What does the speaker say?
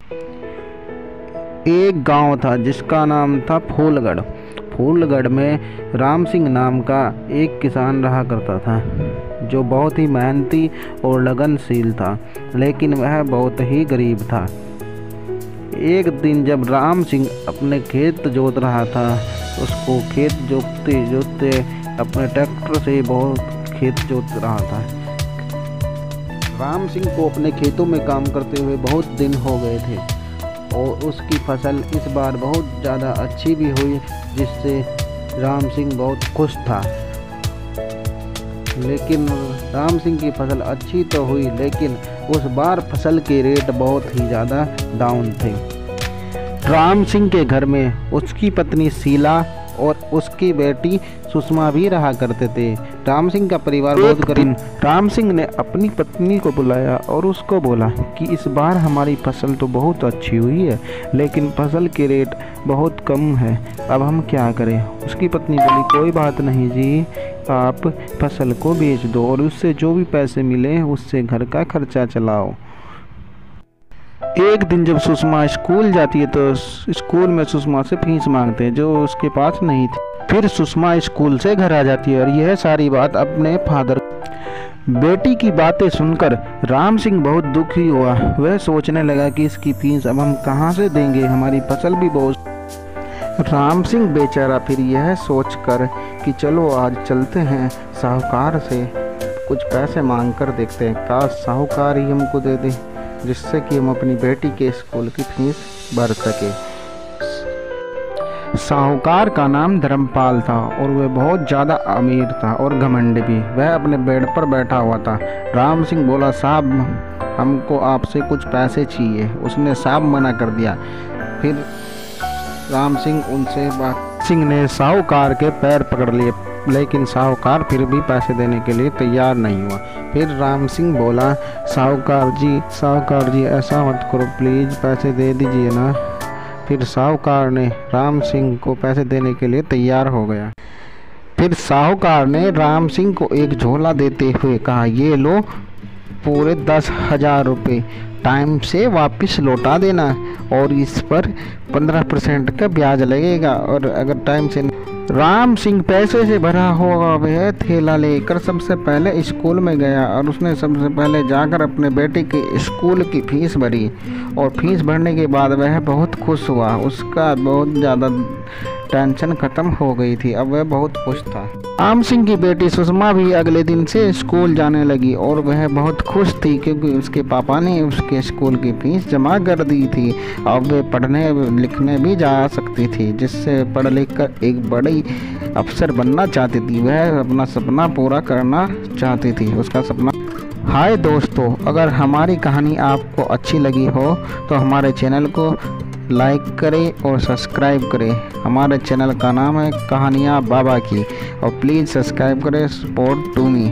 एक गांव था जिसका नाम था फूलगढ़। फूलगढ़ में राम सिंह नाम का एक किसान रहा करता था, जो बहुत ही मेहनती और लगनशील था, लेकिन वह बहुत ही गरीब था। एक दिन जब राम सिंह अपने खेत जोत रहा था, उसको खेत जोतते जोतते अपने ट्रैक्टर से बहुत खेत जोत रहा था। राम सिंह को अपने खेतों में काम करते हुए बहुत दिन हो गए थे और उसकी फसल इस बार बहुत ज़्यादा अच्छी भी हुई, जिससे राम सिंह बहुत खुश था। लेकिन राम सिंह की फसल अच्छी तो हुई, लेकिन उस बार फसल के रेट बहुत ही ज़्यादा डाउन थे। राम सिंह के घर में उसकी पत्नी शीला और उसकी बेटी सुषमा भी रहा करते थे। राम सिंह का परिवार बहुत गरीब। राम सिंह ने अपनी पत्नी को बुलाया और उसको बोला कि इस बार हमारी फसल तो बहुत अच्छी हुई है, लेकिन फसल के रेट बहुत कम है, अब हम क्या करें। उसकी पत्नी बोली, कोई बात नहीं जी, आप फसल को बेच दो और उससे जो भी पैसे मिले उससे घर का खर्चा चलाओ। एक दिन जब सुषमा स्कूल जाती है तो स्कूल में सुषमा से फीस मांगते हैं, जो उसके पास नहीं थी। फिर सुषमा स्कूल से घर आ जाती है और यह सारी बात अपने फादर। बेटी की बातें सुनकर राम सिंह बहुत दुखी हुआ। वह सोचने लगा कि इसकी फीस अब हम कहाँ से देंगे, हमारी फसल भी बहुत। राम सिंह बेचारा फिर यह सोचकर कि चलो आज चलते हैं साहूकार से कुछ पैसे मांग कर देखते हैं, काश साहूकार ही हमको दे दे, जिससे कि हम अपनी बेटी के स्कूल की फीस भर सके। साहूकार का नाम धर्मपाल था और वह बहुत ज़्यादा अमीर था और घमंड भी। वह अपने बेड पर बैठा हुआ था। राम सिंह बोला, साहब हमको आपसे कुछ पैसे चाहिए। उसने साहब मना कर दिया। फिर राम सिंह उनसे बात सिंह ने साहूकार के पैर पकड़ लिए, लेकिन साहूकार फिर भी पैसे देने के लिए तैयार नहीं हुआ। फिर राम सिंह बोला, साहूकार जी ऐसा मत करो, प्लीज़ पैसे दे दीजिए ना। फिर साहूकार ने राम सिंह को पैसे देने के लिए तैयार हो गया। फिर साहूकार ने राम सिंह को एक झोला देते हुए कहा, ये लो पूरे 10,000 रुपये, टाइम से वापस लौटा देना और इस पर 15% का ब्याज लगेगा, और अगर टाइम से। राम सिंह पैसे से भरा हुआ वह थैला लेकर सबसे पहले स्कूल में गया और उसने सबसे पहले जाकर अपने बेटे के स्कूल की फीस भरी, और फीस भरने के बाद वह बहुत खुश हुआ। उसका बहुत ज़्यादा टेंशन ख़त्म हो गई थी, अब वह बहुत खुश था। राम सिंह की बेटी सुषमा भी अगले दिन से स्कूल जाने लगी और वह बहुत खुश थी, क्योंकि उसके पापा ने उसके स्कूल की फीस जमा कर दी थी। अब वह पढ़ने लिखने भी जा सकती थी, जिससे पढ़ लिख कर एक बड़ी अफसर बनना चाहती थी। वह अपना सपना पूरा करना चाहती थी, उसका सपना। हाय दोस्तों, अगर हमारी कहानी आपको अच्छी लगी हो तो हमारे चैनल को लाइक करें और सब्सक्राइब करें। हमारे चैनल का नाम है कहानियाँ बाबा की, और प्लीज़ सब्सक्राइब करें, सपोर्ट टू मी।